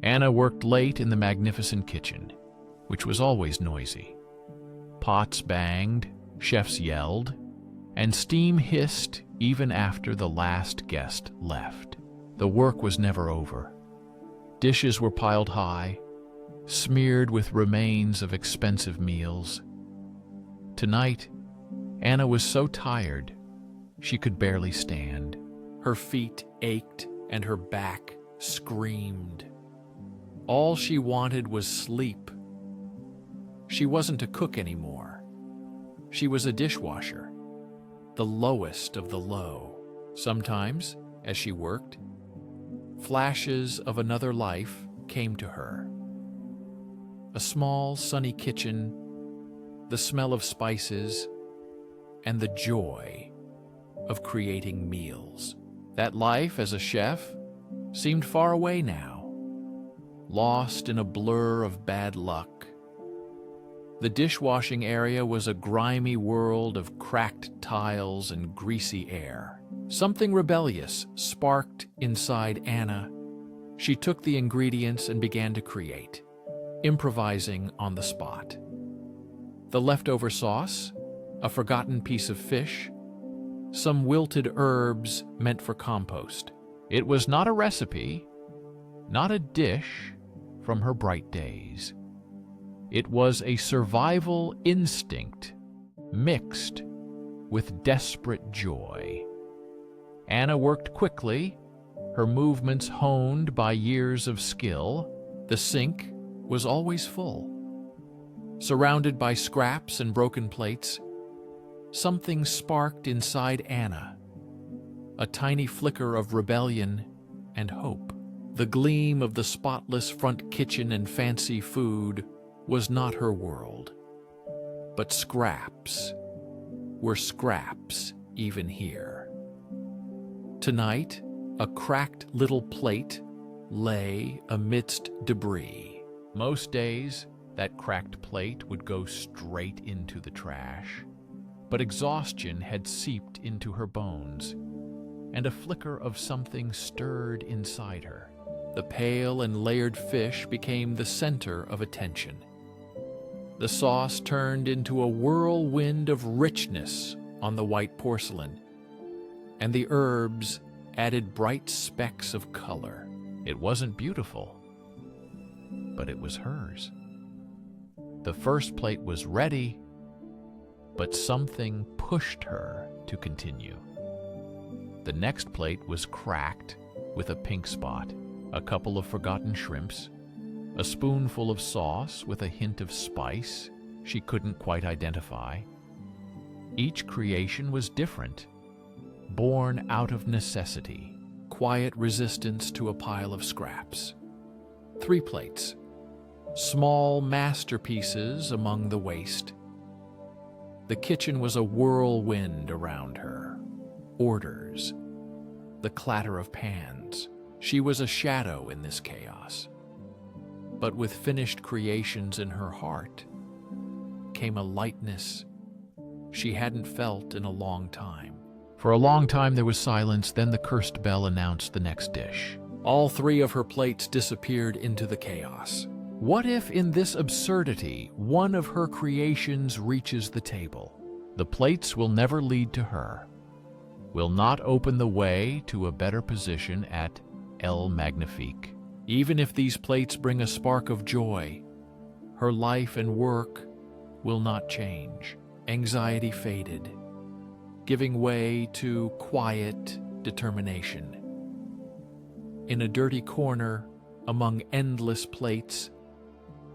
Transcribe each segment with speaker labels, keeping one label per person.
Speaker 1: Anna worked late in the magnificent kitchen, which was always noisy. Pots banged, chefs yelled, and steam hissed even after the last guest left. The work was never over. Dishes were piled high, smeared with remains of expensive meals. Tonight, Anna was so tired, she could barely stand. Her feet ached and her back screamed. All she wanted was sleep. She wasn't a cook anymore. She was a dishwasher, the lowest of the low. Sometimes, as she worked, flashes of another life came to her. A small, sunny kitchen, the smell of spices, and the joy of creating meals. That life as a chef seemed far away now, lost in a blur of bad luck. The dishwashing area was a grimy world of cracked tiles and greasy air. Something rebellious sparked inside Anna. She took the ingredients and began to create, improvising on the spot. The leftover sauce, a forgotten piece of fish, some wilted herbs meant for compost. It was not a recipe, not a dish from her bright days. It was a survival instinct mixed with desperate joy. Anna worked quickly, her movements honed by years of skill. The sink was always full. Surrounded by scraps and broken plates, something sparked inside Anna, a tiny flicker of rebellion and hope. The gleam of the spotless front kitchen and fancy food was not her world, but scraps were scraps even here. Tonight, a cracked little plate lay amidst debris. Most days, that cracked plate would go straight into the trash, but exhaustion had seeped into her bones, and a flicker of something stirred inside her. The pale and layered fish became the center of attention. The sauce turned into a whirlwind of richness on the white porcelain, and the herbs added bright specks of color. It wasn't beautiful, but it was hers. The first plate was ready, but something pushed her to continue. The next plate was cracked with a pink spot, a couple of forgotten shrimps, a spoonful of sauce with a hint of spice she couldn't quite identify. Each creation was different, born out of necessity, quiet resistance to a pile of scraps. 3 plates, small masterpieces among the waste. The kitchen was a whirlwind around her. Orders, the clatter of pans. She was a shadow in this chaos. But with finished creations in her heart came a lightness she hadn't felt in a long time. For a long time there was silence, then the cursed bell announced the next dish. All 3 of her plates disappeared into the chaos. What if in this absurdity, one of her creations reaches the table? The plates will never lead to her, will not open the way to a better position at El Magnifique. Even if these plates bring a spark of joy, her life and work will not change. Anxiety faded, giving way to quiet determination. In a dirty corner, among endless plates,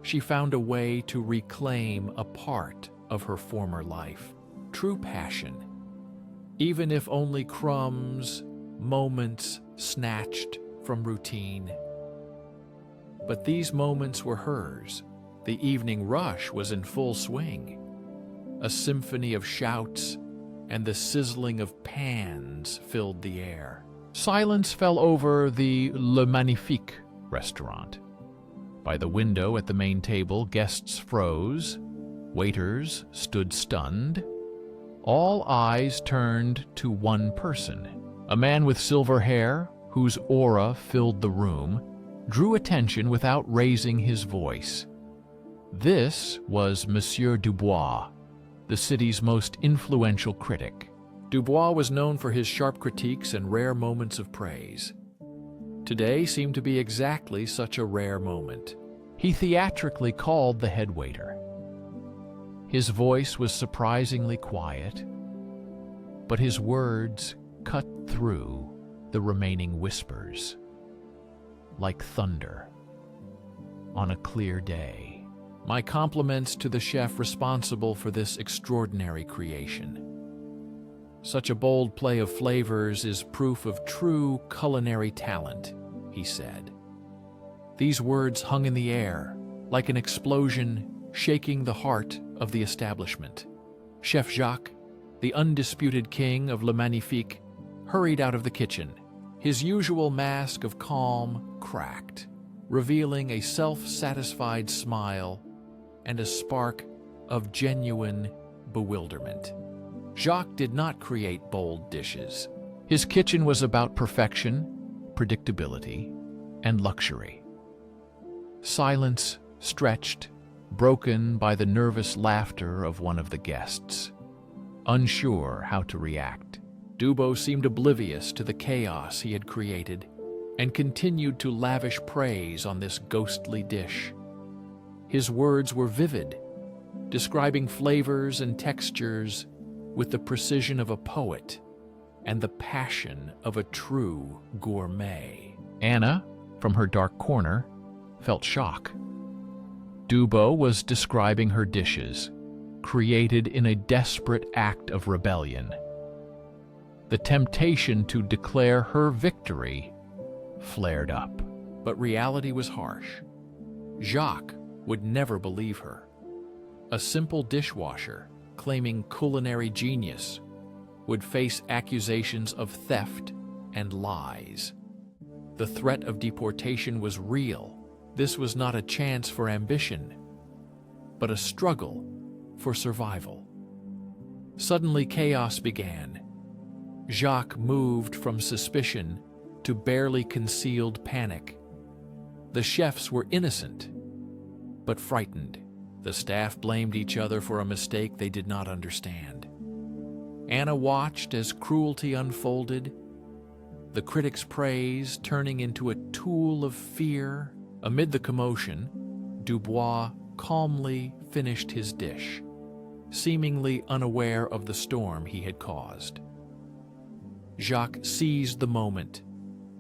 Speaker 1: she found a way to reclaim a part of her former life. True passion, even if only crumbs, moments snatched from routine. But these moments were hers. The evening rush was in full swing, a symphony of shouts, and the sizzling of pans filled the air. Silence fell over the Le Magnifique restaurant. By the window at the main table, guests froze, waiters stood stunned. All eyes turned to one person, a man with silver hair whose aura filled the room. drew attention without raising his voice. This was Monsieur Dubois, the city's most influential critic. Dubois was known for his sharp critiques and rare moments of praise. Today seemed to be exactly such a rare moment. He theatrically called the head waiter. His voice was surprisingly quiet, but his words cut through the remaining whispers like thunder on a clear day. My compliments to the chef responsible for this extraordinary creation. Such a bold play of flavors is proof of true culinary talent, he said. These words hung in the air, like an explosion shaking the heart of the establishment. Chef Jacques, the undisputed king of Le Magnifique, hurried out of the kitchen. His usual mask of calm cracked, revealing a self-satisfied smile and a spark of genuine bewilderment. Jacques did not create bold dishes. His kitchen was about perfection, predictability, and luxury. Silence stretched, broken by the nervous laughter of one of the guests. Unsure how to react, Dubois seemed oblivious to the chaos he had created and continued to lavish praise on this ghostly dish. His words were vivid, describing flavors and textures with the precision of a poet and the passion of a true gourmet. Anna, from her dark corner, felt shock. Dubois was describing her dishes, created in a desperate act of rebellion. The temptation to declare her victory flared up. But reality was harsh. Jacques would never believe her. A simple dishwasher, claiming culinary genius, would face accusations of theft and lies. The threat of deportation was real. This was not a chance for ambition, but a struggle for survival. Suddenly, chaos began. Jacques moved from suspicion to barely concealed panic. The chefs were innocent, but frightened. The staff blamed each other for a mistake they did not understand. Anna watched as cruelty unfolded, the critics' praise turning into a tool of fear. Amid the commotion, Dubois calmly finished his dish, seemingly unaware of the storm he had caused. Jacques seized the moment,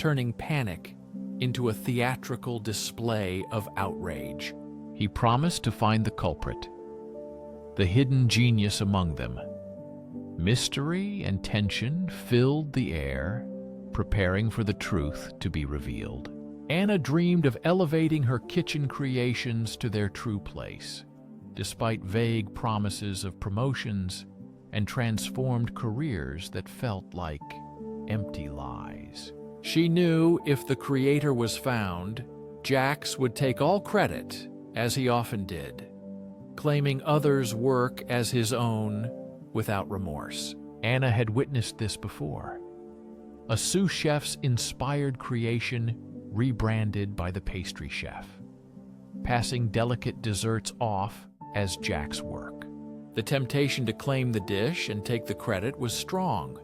Speaker 1: turning panic into a theatrical display of outrage. He promised to find the culprit, the hidden genius among them. Mystery and tension filled the air, preparing for the truth to be revealed. Anna dreamed of elevating her kitchen creations to their true place, despite vague promises of promotions and transformed careers that felt like empty lies. She knew if the creator was found, Jacques would take all credit, as he often did, claiming others' work as his own without remorse. Anna had witnessed this before. A sous chef's inspired creation rebranded by the pastry chef, passing delicate desserts off as Jacques' work. The temptation to claim the dish and take the credit was strong.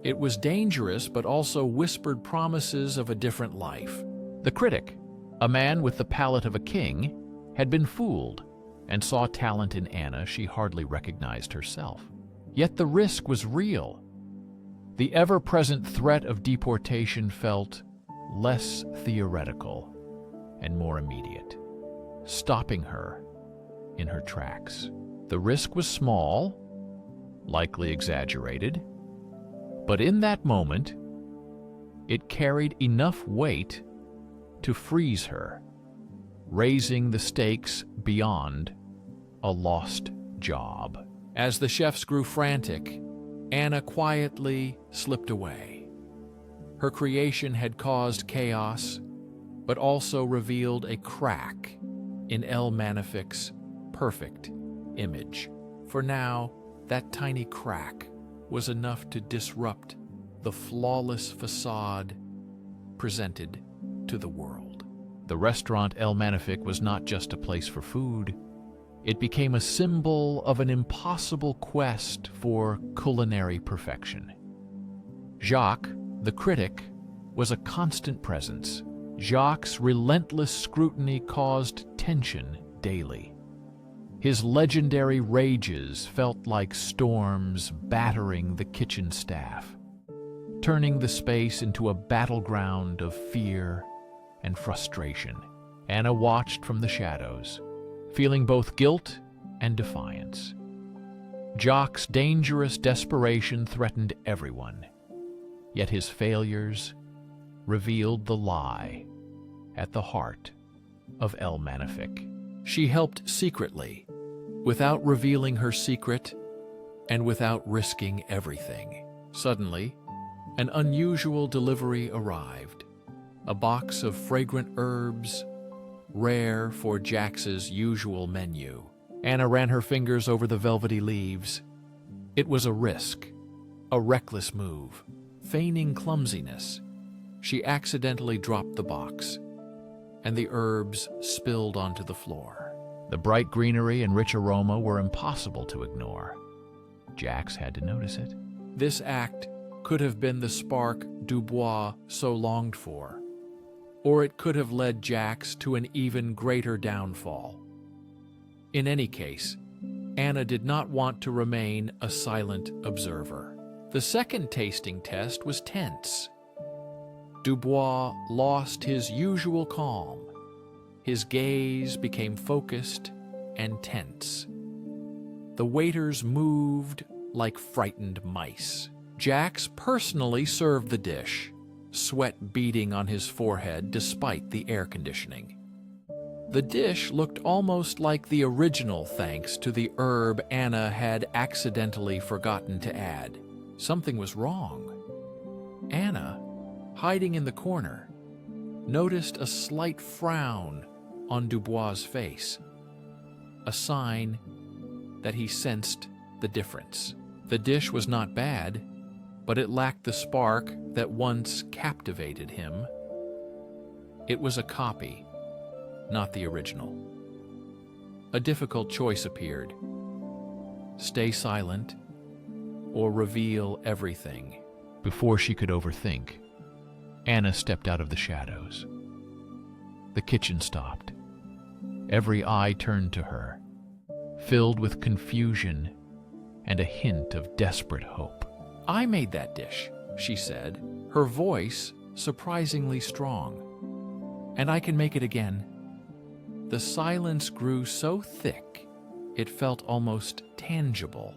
Speaker 1: It was dangerous, but also whispered promises of a different life. The critic, a man with the palate of a king, had been fooled and saw talent in Anna she hardly recognized herself. Yet the risk was real. The ever-present threat of deportation felt less theoretical and more immediate, stopping her in her tracks. The risk was small, likely exaggerated, but in that moment, it carried enough weight to freeze her, raising the stakes beyond a lost job. As the chefs grew frantic, Anna quietly slipped away. Her creation had caused chaos, but also revealed a crack in El Magnifique's perfect image. For now, that tiny crack was enough to disrupt the flawless facade presented to the world. The restaurant El Magnifique was not just a place for food. It became a symbol of an impossible quest for culinary perfection. Jacques, the critic, was a constant presence. Jacques' relentless scrutiny caused tension daily. His legendary rages felt like storms battering the kitchen staff, turning the space into a battleground of fear and frustration. Anna watched from the shadows, feeling both guilt and defiance. Jacques' dangerous desperation threatened everyone, yet his failures revealed the lie at the heart of El Magnifique. She helped secretly, without revealing her secret and without risking everything. Suddenly, an unusual delivery arrived. A box of fragrant herbs, rare for Jax's usual menu. Anna ran her fingers over the velvety leaves. It was a risk, a reckless move. Feigning clumsiness, she accidentally dropped the box, and the herbs spilled onto the floor. The bright greenery and rich aroma were impossible to ignore. Jax had to notice it. This act could have been the spark Dubois so longed for, or it could have led Jax to an even greater downfall. In any case, Anna did not want to remain a silent observer. The second tasting test was tense. Dubois lost his usual calm. His gaze became focused and tense. The waiters moved like frightened mice. Jax personally served the dish, sweat beading on his forehead despite the air conditioning. The dish looked almost like the original thanks to the herb Anna had accidentally forgotten to add. Something was wrong. Anna, hiding in the corner, noticed a slight frown on Dubois' face, a sign that he sensed the difference. The dish was not bad, but it lacked the spark that once captivated him. It was a copy, not the original. A difficult choice appeared: stay silent or reveal everything. Before she could overthink, Anna stepped out of the shadows. The kitchen stopped. Every eye turned to her, filled with confusion and a hint of desperate hope. "I made that dish," she said, her voice surprisingly strong. "And I can make it again." The silence grew so thick, it felt almost tangible.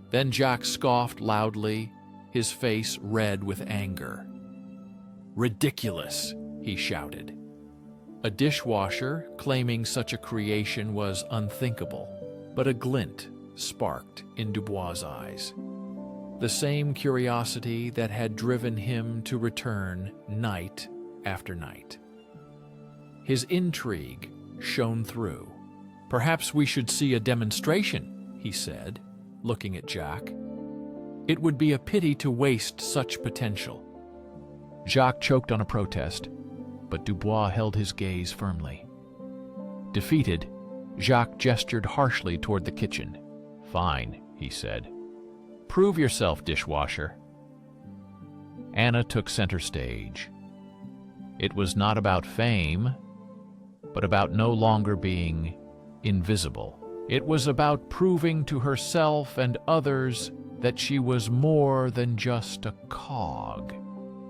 Speaker 1: Then Jacques scoffed loudly, his face red with anger. "Ridiculous," he shouted. A dishwasher claiming such a creation was unthinkable, but a glint sparked in Dubois' eyes. The same curiosity that had driven him to return night after night. His intrigue shone through. "Perhaps we should see a demonstration," he said, looking at Jacques. "It would be a pity to waste such potential." Jacques choked on a protest, but Dubois held his gaze firmly. Defeated, Jacques gestured harshly toward the kitchen. "Fine," he said. "Prove yourself, dishwasher." Anna took center stage. It was not about fame, but about no longer being invisible. It was about proving to herself and others that she was more than just a cog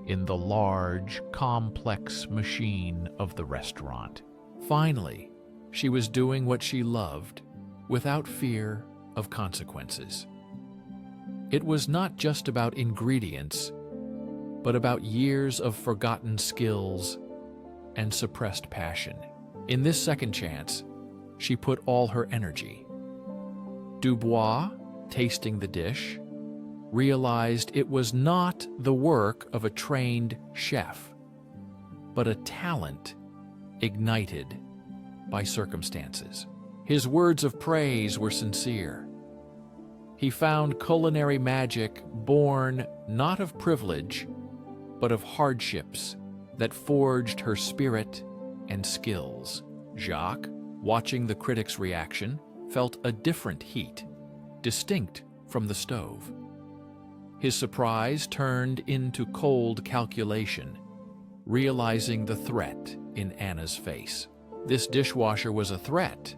Speaker 1: in the large, complex machine of the restaurant. Finally, she was doing what she loved without fear of consequences. It was not just about ingredients, but about years of forgotten skills and suppressed passion. In this second chance, she put all her energy. Dubois, tasting the dish, realized it was not the work of a trained chef, but a talent ignited by circumstances. His words of praise were sincere. He found culinary magic born not of privilege, but of hardships that forged her spirit and skills. Jacques, watching the critic's reaction, felt a different heat, distinct from the stove. His surprise turned into cold calculation, realizing the threat in Anna's face. This dishwasher was a threat,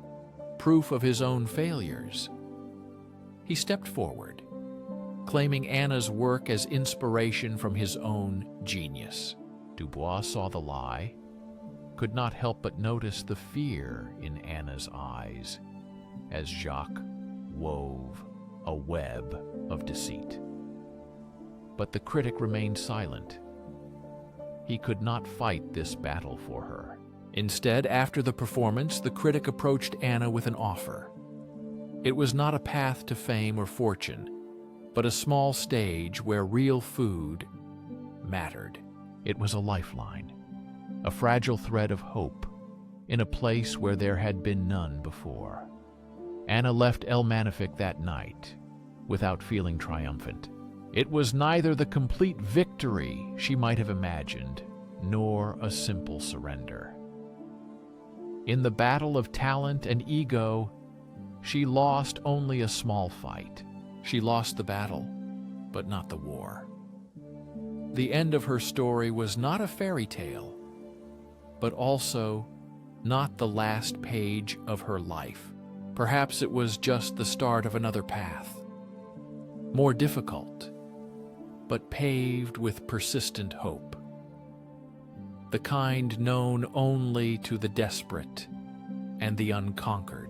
Speaker 1: proof of his own failures. He stepped forward, claiming Anna's work as inspiration from his own genius. Dubois saw the lie, could not help but notice the fear in Anna's eyes as Jacques wove a web of deceit. But the critic remained silent. He could not fight this battle for her. Instead, after the performance, the critic approached Anna with an offer. It was not a path to fame or fortune, but a small stage where real food mattered. It was a lifeline, a fragile thread of hope in a place where there had been none before. Anna left El Magnifique that night without feeling triumphant. It was neither the complete victory she might have imagined, nor a simple surrender. In the battle of talent and ego, she lost only a small fight. She lost the battle, but not the war. The end of her story was not a fairy tale, but also not the last page of her life. Perhaps it was just the start of another path, more difficult, but paved with persistent hope. The kind known only to the desperate and the unconquered.